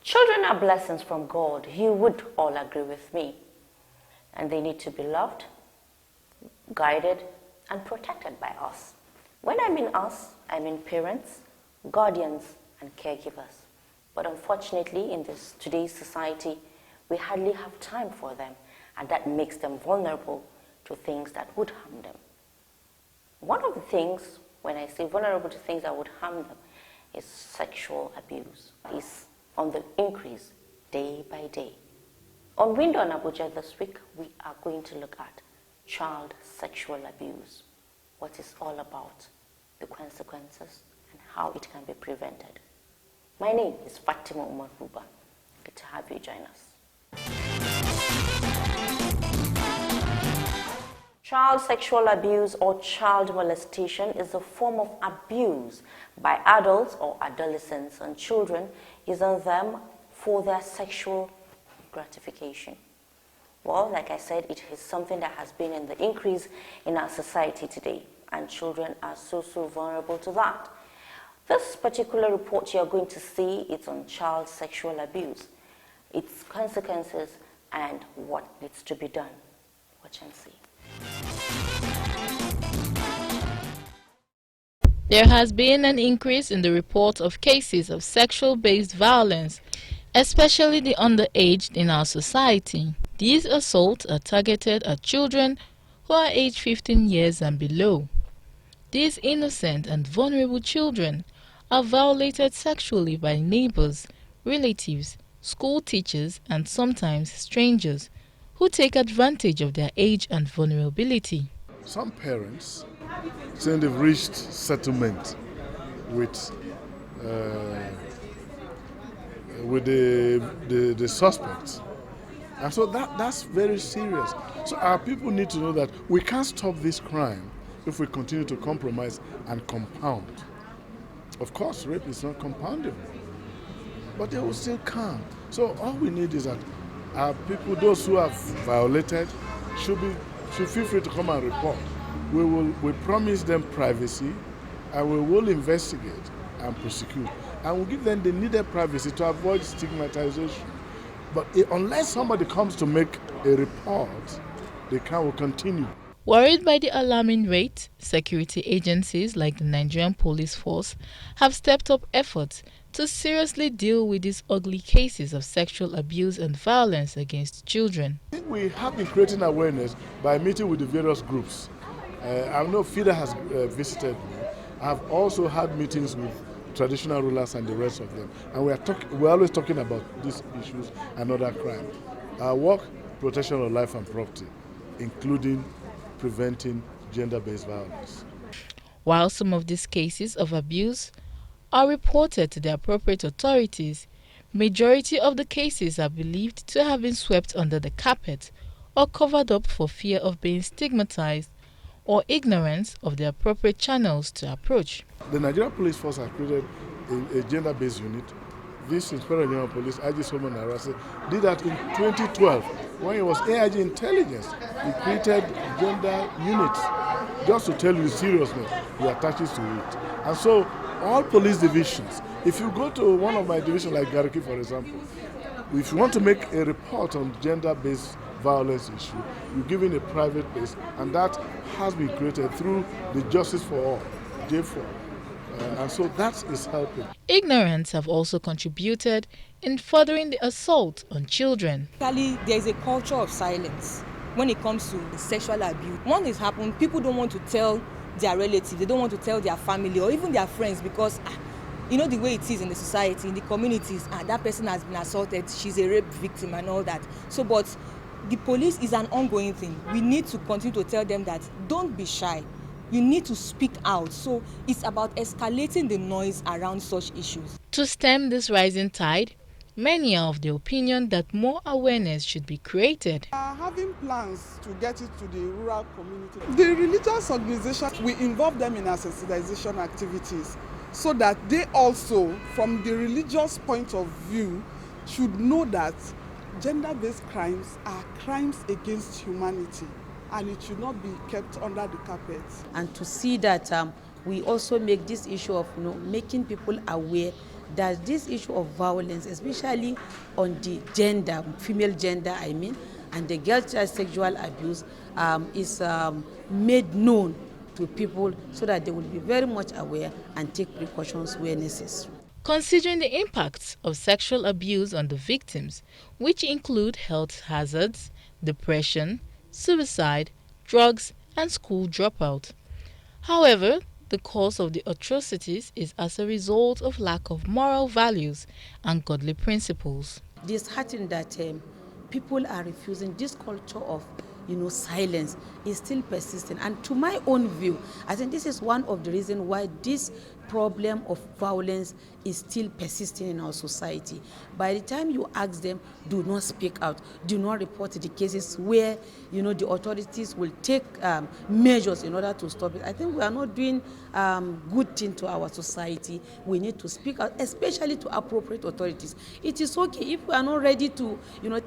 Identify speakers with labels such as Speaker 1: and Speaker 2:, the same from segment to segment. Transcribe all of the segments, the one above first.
Speaker 1: Children are blessings from God. You would all agree with me. And they need to be loved, guided, and protected by us. When I mean us, I mean parents, guardians, and caregivers. But unfortunately, in today's society, we hardly have time for them, and that makes them vulnerable to things that would harm them. One of the things, when I say vulnerable to things that would harm them, is sexual abuse. It's on the increase day by day. On Window on Abuja this week, we are going to look at child sexual abuse, what it's all about, the consequences, and how it can be prevented. My name is Fatima Umar Buba. Good to have you join us. Child sexual abuse or child molestation is a form of abuse by adults or adolescents on children using them for their sexual gratification. Well, like I said, it is something that has been in the increase in our society today, and children are so vulnerable to that. This particular report you're going to see is on child sexual abuse, its consequences, and what needs to be done. Watch and see.
Speaker 2: There has been an increase in the report of cases of sexual-based violence, especially the underaged in our society. These assaults are targeted at children who are aged 15 years and below. These innocent and vulnerable children are violated sexually by neighbors, relatives, school teachers, and sometimes strangers who take advantage of their age and vulnerability.
Speaker 3: Some parents saying they've reached settlement with the suspects. And so that's very serious. So our people need to know that we can't stop this crime if we continue to compromise and compound. Of course, rape is not compoundable, but they will still come. So all we need is that our people, those who have violated, should feel free to come and report. We promise them privacy, and we will investigate and prosecute, and we'll give them the needed privacy to avoid stigmatization. But unless somebody comes to make a report, the crime will continue.
Speaker 2: Worried by the alarming rate, security agencies like the Nigerian Police Force have stepped up efforts to seriously deal with these ugly cases of sexual abuse and violence against children.
Speaker 3: I think we have been creating awareness by meeting with the various groups. I know FIDA has visited me. I have also had meetings with traditional rulers and the rest of them. And we're always talking about these issues and other crime. Our work, protection of life and property, including preventing gender-based violence.
Speaker 2: While some of these cases of abuse are reported to the appropriate authorities, majority of the cases are believed to have been swept under the carpet or covered up for fear of being stigmatized or ignorance of the appropriate channels to approach.
Speaker 3: The Nigerian Police Force has created a gender-based unit. This Inspector General of Police, IG Solomon Arase, did that in 2012 when he was AIG Intelligence. He created gender units just to tell you the seriousness he attaches to it. And so all police divisions, if you go to one of my divisions like Gariki, for example, if you want to make a report on gender-based violence issue, you give in a private place, and that has been created through the Justice for All, J4. And so that is helping.
Speaker 2: Ignorance have also contributed in furthering the assault on children.
Speaker 4: Actually, there is a culture of silence when it comes to sexual abuse. When it happens, people don't want to tell their relatives, they don't want to tell their family or even their friends because you know the way it is in the society, in the communities, that person has been assaulted, she's a rape victim and all that. So, but the police is an ongoing thing. We need to continue to tell them that don't be shy. You need to speak out. So it's about escalating the noise around such issues.
Speaker 2: To stem this rising tide, many are of the opinion that more awareness should be created.
Speaker 5: Having plans to get it to the rural community. The religious organizations, we involve them in our sensitization activities so that they also, from the religious point of view, should know that gender-based crimes are crimes against humanity, and it should not be kept under the carpet.
Speaker 6: And to see that we also make this issue of making people aware that this issue of violence, especially on the gender, female gender, I mean, and the girl child sexual abuse is made known to people so that they will be very much aware and take precautions where necessary.
Speaker 2: Considering the impacts of sexual abuse on the victims, which include health hazards, depression, suicide, drugs, and school dropout. However, the cause of the atrocities is as a result of lack of moral values and godly principles.
Speaker 6: Disheartened that people are refusing this culture of silence is still persistent, and to my own view, I think this is one of the reasons why this problem of violence is still persisting in our society. By the time you ask them, do not speak out, do not report the cases where the authorities will take measures in order to stop it. I think we are not doing good thing to our society. We need to speak out, especially to appropriate authorities. It is okay if we are not ready to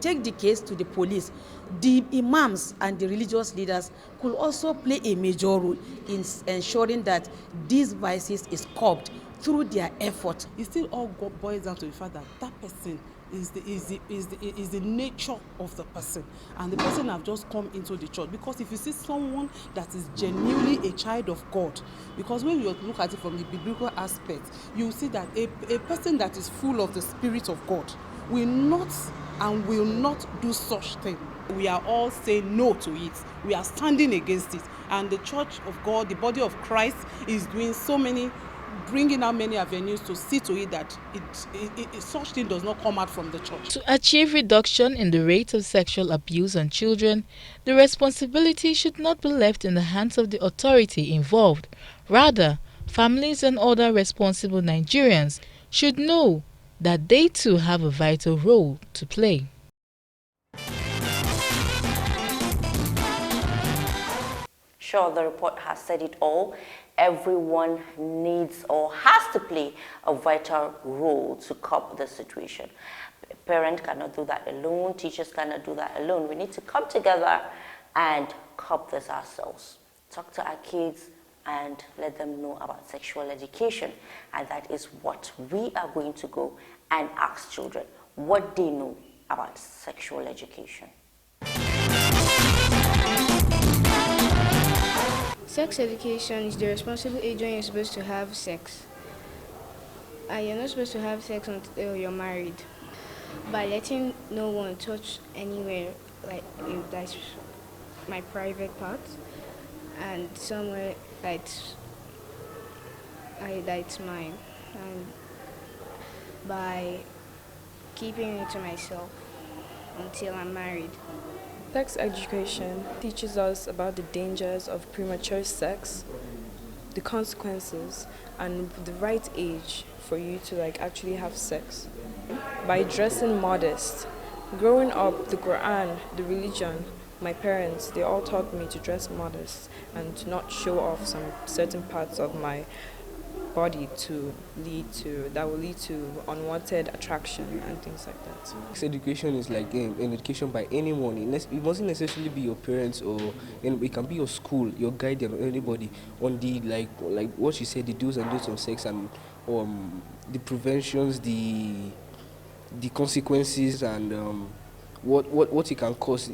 Speaker 6: take the case to the police. The imams and the religious leaders could also play a major role in ensuring that these vices is curbed through their effort.
Speaker 7: It still all boils down to the fact that that person is the nature of the person, and the person have just come into the church. Because if you see someone that is genuinely a child of God, because when you look at it from the biblical aspect, you see that a person that is full of the Spirit of God will not do such thing. We are all saying no to it. We are standing against it, and the church of God, the body of Christ, is doing bringing out many avenues to see to it that such thing does not come out from the church.
Speaker 2: To achieve reduction in the rate of sexual abuse on children, the responsibility should not be left in the hands of the authority involved. Rather, families and other responsible Nigerians should know that they too have a vital role to play.
Speaker 1: Sure, the report has said it all. Everyone needs or has to play a vital role to cope with the situation. Parents cannot do that alone. Teachers cannot do that alone. We need to come together and cope this ourselves. Talk to our kids and let them know about sexual education. And that is what we are going to go and ask children what they know about sexual education.
Speaker 8: Sex education is the responsible age when you're supposed to have sex. And you're not supposed to have sex until you're married. By letting no one touch anywhere, like if that's my private part, and somewhere that's mine. And by keeping it to myself until I'm married.
Speaker 9: Sex education teaches us about the dangers of premature sex, the consequences, and the right age for you to actually have sex. By dressing modest, growing up, the Quran, the religion, my parents, they all taught me to dress modest and to not show off some certain parts of my body that will lead to unwanted attraction and things like that.
Speaker 10: Sex education is like an education by anyone. It mustn't necessarily be your parents, or it can be your school, your guardian, or anybody on the like what you said, the do's and don'ts of sex, and the preventions, the consequences, and what it can cause,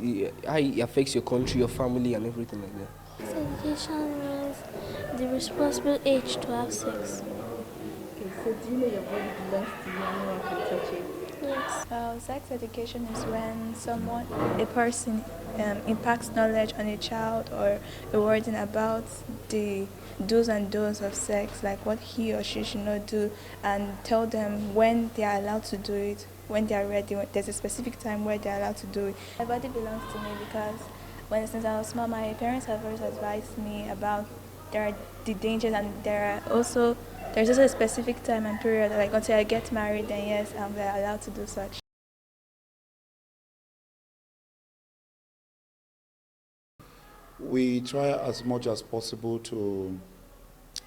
Speaker 10: how it affects your country, your family, and everything like that.
Speaker 11: Sex education means the responsible age to have sex.
Speaker 12: Okay, so do you know your body belongs to you and no one can touch it?
Speaker 11: Yes.
Speaker 12: Sex education is when a person impacts knowledge on a child or a warden about the do's and don'ts of sex, like what he or she should not do, and tell them when they are allowed to do it, when they are ready. There's a specific time where they are allowed to do it. My body belongs to me because since I was small, my parents have always advised me about the dangers, and there's also a specific time and period, like until I get married, then yes, I'm allowed to do such.
Speaker 13: We try as much as possible to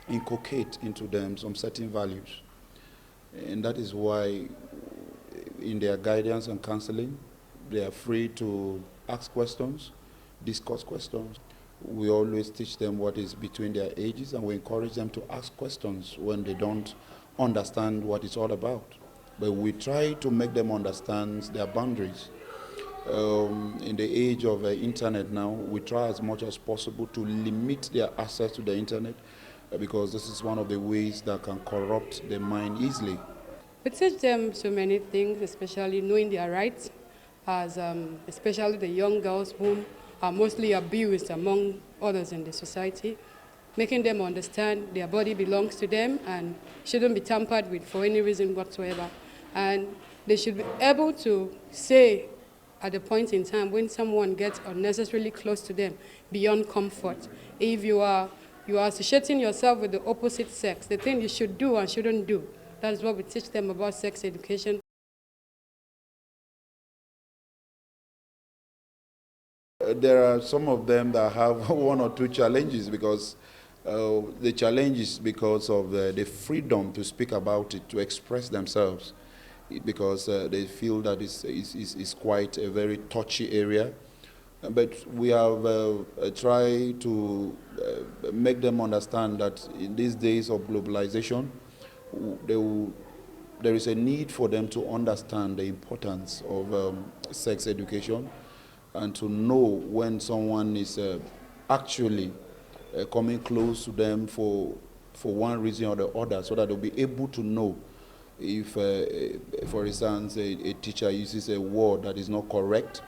Speaker 13: inculcate into them some certain values, and that is why in their guidance and counseling, they are free to ask questions, discuss questions. We always teach them what is between their ages, and we encourage them to ask questions when they don't understand what it's all about. But we try to make them understand their boundaries. In the age of internet now, we try as much as possible to limit their access to the internet because this is one of the ways that can corrupt the mind easily.
Speaker 14: We teach them so many things, especially knowing their rights, as especially the young girls whom are mostly abused among others in the society, making them understand their body belongs to them and shouldn't be tampered with for any reason whatsoever. And they should be able to say at a point in time when someone gets unnecessarily close to them beyond comfort. If you are associating yourself with the opposite sex, the thing you should do and shouldn't do. That is what we teach them about sex education.
Speaker 13: There are some of them that have one or two challenges because the challenge is because of the freedom to speak about it, to express themselves, because they feel that it's quite a very touchy area. But we have tried to make them understand that in these days of globalization, there is a need for them to understand the importance of sex education and to know when someone is actually coming close to them for one reason or the other, so that they'll be able to know if, for instance, a teacher uses a word that is not correct.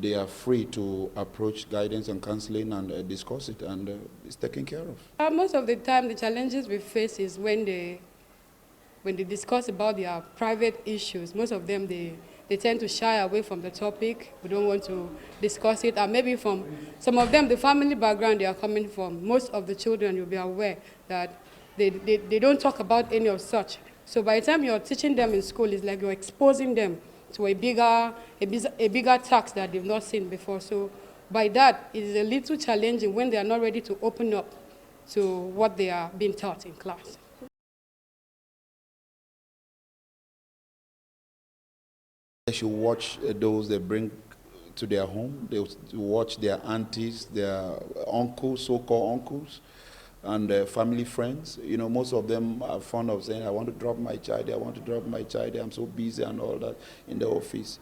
Speaker 13: They are free to approach guidance and counseling and discuss it, and it's taken care of.
Speaker 14: Most of the time, the challenges we face is when they discuss about their private issues. Most of them, they tend to shy away from the topic. We don't want to discuss it. And maybe from some of them, the family background they are coming from, most of the children, you'll be aware that they don't talk about any of such. So by the time you're teaching them in school, it's like you're exposing them to a bigger task that they've not seen before. So by that, it is a little challenging when they are not ready to open up to what they are being taught in class.
Speaker 13: They should watch those they bring to their home. They watch their aunties, their uncles, so-called uncles, and family friends. You know, most of them are fond of saying, I want to drop my child there, I want to drop my child there, I'm so busy and all that in the office.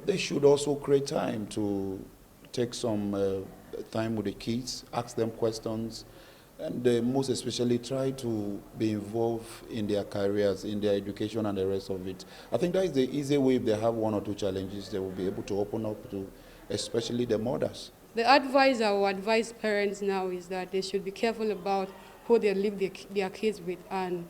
Speaker 13: They should also create time to take some time with the kids, ask them questions, and most especially try to be involved in their careers, in their education and the rest of it. I think that is the easy way. If they have one or two challenges, they will be able to open up to, especially the mothers.
Speaker 14: The advice I would advise parents now is that they should be careful about who they leave their kids with, and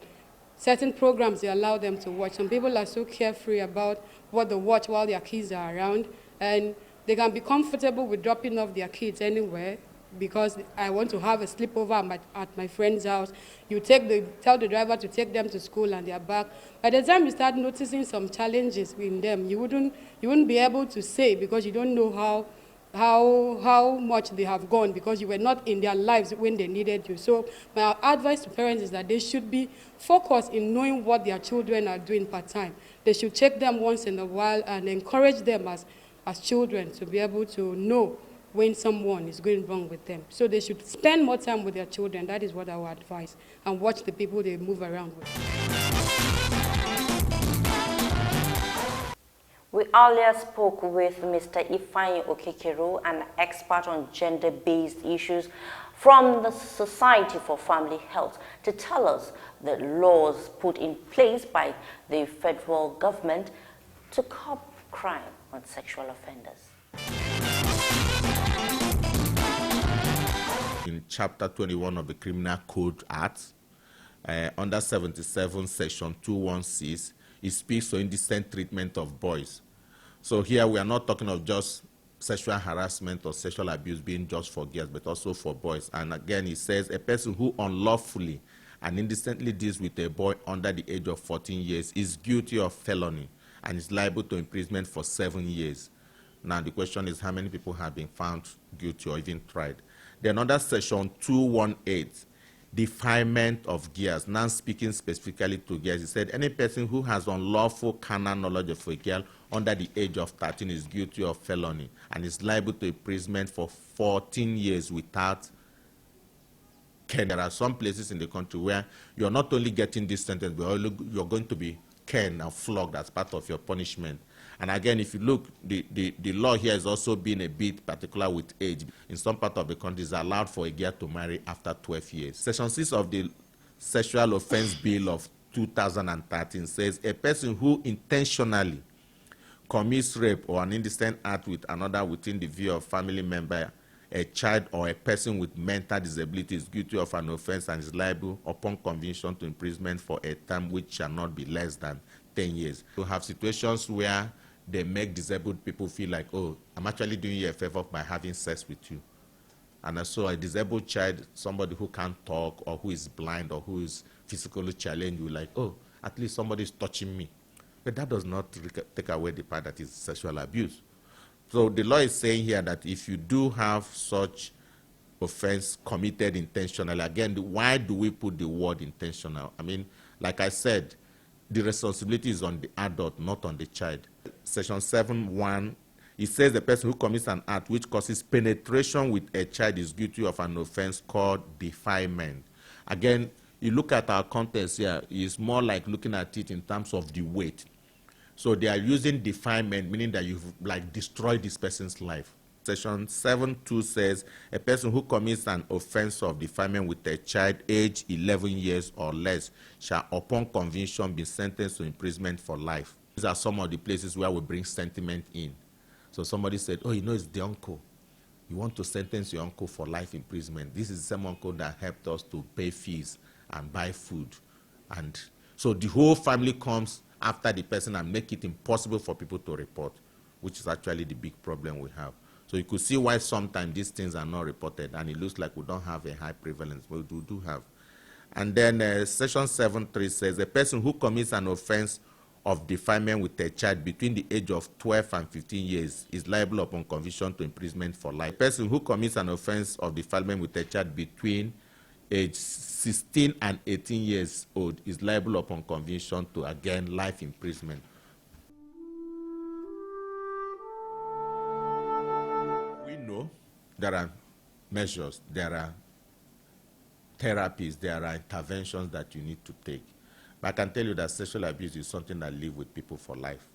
Speaker 14: certain programs they allow them to watch. Some people are so carefree about what they watch while their kids are around, and they can be comfortable with dropping off their kids anywhere because I want to have a sleepover at my friend's house. You tell the driver to take them to school and they're back. By the time you start noticing some challenges in them, you wouldn't be able to say because you don't know how much they have gone because you were not in their lives when they needed you. So my advice to parents is that they should be focused in knowing what their children are doing part-time. They should check them once in a while and encourage them as children to be able to know when someone is going wrong with them. So they should spend more time with their children. That is what I would advise. And watch the people they move around with.
Speaker 1: We earlier spoke with Mr. Ifeanyi Okekero, an expert on gender-based issues from the Society for Family Health, to tell us the laws put in place by the federal government to curb crime on sexual offenders.
Speaker 15: In Chapter 21 of the Criminal Code Act, under 77 Section 216, it speaks to indecent treatment of boys. So here we are not talking of just sexual harassment or sexual abuse being just for girls, but also for boys. And again, it says a person who unlawfully and indecently deals with a boy under the age of 14 years is guilty of felony and is liable to imprisonment for 7 years. Now the question is how many people have been found guilty or even tried. Then under Section 218, defilement of girls, now speaking specifically to girls, it said any person who has unlawful carnal knowledge of a girl under the age of 13 is guilty of felony and is liable to imprisonment for 14 years without canned. There are some places in the country where you're not only getting this sentence, but you're going to be canned and flogged as part of your punishment. And again, if you look, the law here is also being a bit particular with age. In some part of the country, it's allowed for a girl to marry after 12 years. Section 6 of the Sexual Offense Bill of 2013 says a person who intentionally commits rape or an indecent act with another within the view of family member, a child, or a person with mental disability is guilty of an offense and is liable upon conviction to imprisonment for a term which shall not be less than 10 years. You have situations where they make disabled people feel like, oh, I'm actually doing you a favor by having sex with you. And so a disabled child, somebody who can't talk or who is blind or who is physically challenged, will like, oh, at least somebody is touching me. But that does not take away the part that is sexual abuse. So the law is saying here that if you do have such offense committed intentionally, again, why do we put the word intentional? I mean, like I said, the responsibility is on the adult, not on the child. Section 7(1), it says the person who commits an act which causes penetration with a child is guilty of an offense called defilement. Again, you look at our context here, it's more like looking at it in terms of the weight. So they are using defilement, meaning that you've like destroyed this person's life. Section 7(2) says a person who commits an offense of defilement with a child aged 11 years or less shall, upon conviction, be sentenced to imprisonment for life. These are some of the places where we bring sentiment in. So somebody said, oh, you know, it's the uncle. You want to sentence your uncle for life imprisonment. This is the same uncle that helped us to pay fees and buy food. And so the whole family comes after the person and make it impossible for people to report, which is actually the big problem we have. So you could see why sometimes these things are not reported, and it looks like we don't have a high prevalence, but we do have. And then Section 7(3) says a person who commits an offense of defilement with a child between the age of 12 and 15 years is liable upon conviction to imprisonment for life. A person who commits an offense of defilement with a child between age 16 and 18 years old is liable upon conviction to, again, life imprisonment. We know there are measures, there are therapies, there are interventions that you need to take. But I can tell you that sexual abuse is something that lives with people for life.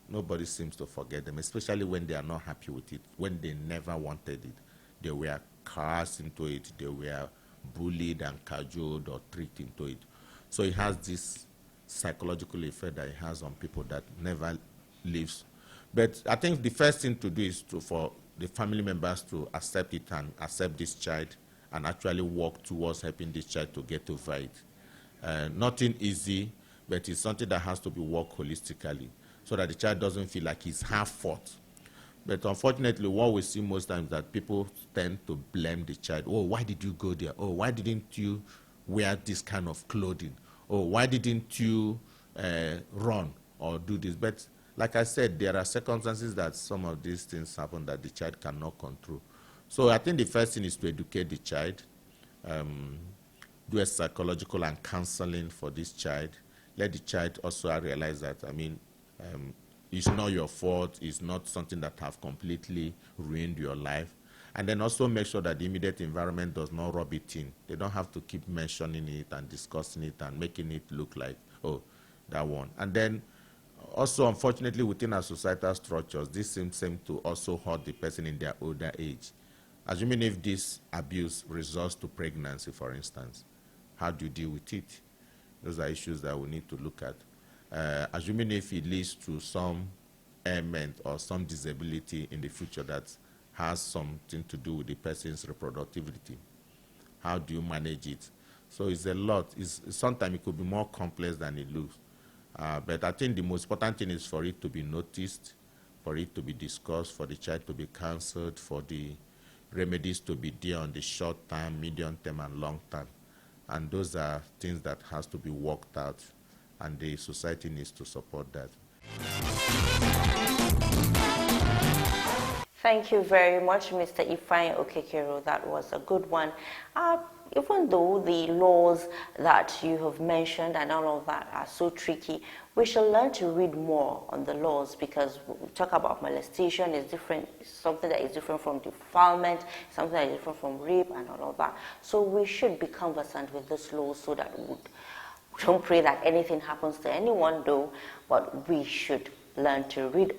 Speaker 15: Nobody seems to forget them, especially when they are not happy with it, when they never wanted it. They were coerced into it, they were bullied and cajoled or tricked into it. So it has this psychological effect that it has on people that never leaves. But I think the first thing to do is for the family members to accept it and accept this child and actually work towards helping this child to get over it. Nothing easy, but it's something that has to be worked holistically so that the child doesn't feel like he's half fault. But unfortunately, what we see most times is that people tend to blame the child. Oh, why did you go there? Oh, why didn't you wear this kind of clothing? Oh, why didn't you run or do this? But like I said, there are circumstances that some of these things happen that the child cannot control. So I think the first thing is to educate the child, do a psychological and counseling for this child. Let the child also realize that, I mean, it's not your fault. It's not something that have completely ruined your life. And then also make sure that the immediate environment does not rub it in. They don't have to keep mentioning it and discussing it and making it look like, oh, that one. And then also, unfortunately, within our societal structures, this seems to also hurt the person in their older age. Assuming if this abuse results to pregnancy, for instance, how do you deal with it? Those are issues that we need to look at. Assuming if it leads to some ailment or some disability in the future that has something to do with the person's reproductivity, how do you manage it? So it's a lot. Sometimes it could be more complex than it looks. But I think the most important thing is for it to be noticed, for it to be discussed, for the child to be counseled, for the remedies to be there on the short term, medium term, and long term. And those are things that has to be worked out, and the society needs to support that.
Speaker 1: Thank you very much, Mr. Ifeanyi Okekero. That was a good one. Even though the laws that you have mentioned and all of that are so tricky, We should learn to read more on the laws, because we talk about molestation is different, something that is different from defilement, something that is different from rape and all of that. So we should be conversant with this law so that we don't pray that anything happens to anyone though, but we should learn to read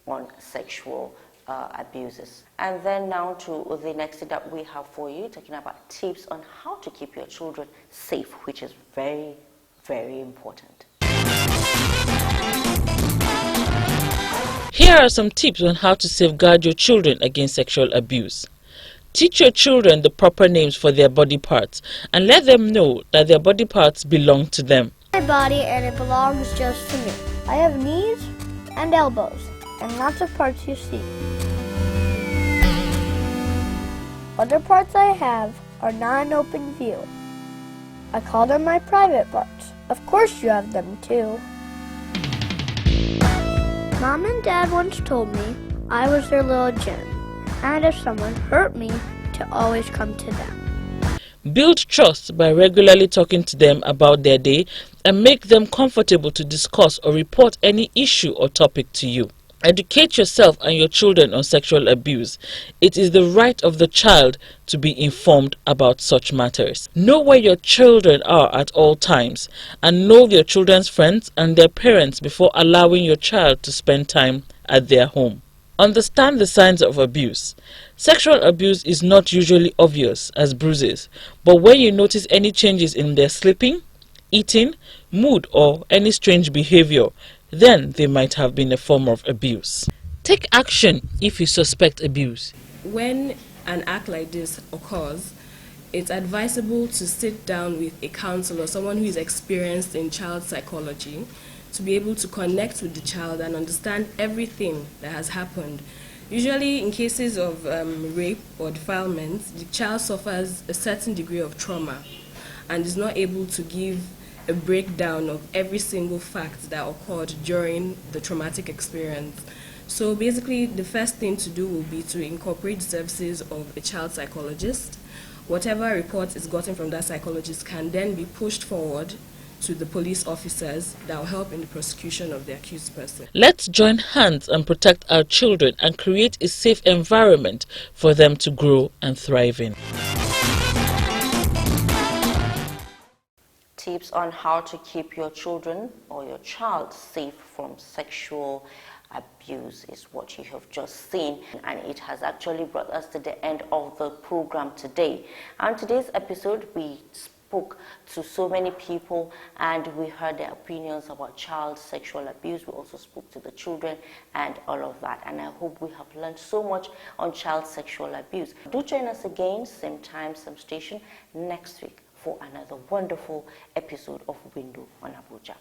Speaker 1: on sexual abuses. And then now to the next thing that we have for you, talking about tips on how to keep your children safe, which is very, very important.
Speaker 2: Here are some tips on how to safeguard your children against sexual abuse. Teach your children the proper names for their body parts and let them know that their body parts belong to them.
Speaker 11: My body and it belongs just to me. I have knees and elbows and lots of parts you see. Other parts I have are not in open view. I call them my private parts. Of course you have them too. Mom and Dad once told me I was their little gem, and if someone hurt me, to always come to them.
Speaker 2: Build trust by regularly talking to them about their day and make them comfortable to discuss or report any issue or topic to you. Educate yourself and your children on sexual abuse. It is the right of the child to be informed about such matters. Know where your children are at all times and know your children's friends and their parents before allowing your child to spend time at their home. Understand the signs of abuse. Sexual abuse is not usually obvious as bruises, but when you notice any changes in their sleeping, eating, mood, or any strange behavior, then they might have been a form of abuse. Take action if you suspect abuse.
Speaker 9: When an act like this occurs, it's advisable to sit down with a counselor, someone who is experienced in child psychology, to be able to connect with the child and understand everything that has happened. Usually in cases of rape or defilement, the child suffers a certain degree of trauma and is not able to give a breakdown of every single fact that occurred during the traumatic experience. So basically, the first thing to do will be to incorporate the services of a child psychologist. Whatever report is gotten from that psychologist can then be pushed forward to the police officers that will help in the prosecution of the accused person.
Speaker 2: Let's join hands and protect our children and create a safe environment for them to grow and thrive in.
Speaker 1: Tips on how to keep your children or your child safe from sexual abuse is what you have just seen, and it has actually brought us to the end of the program today. And today's episode, we spoke to so many people and we heard their opinions about child sexual abuse. We also spoke to the children and all of that, and I hope we have learned so much on child sexual abuse. Do join us again, same time, same station, next week for another wonderful episode of Window on Abuja.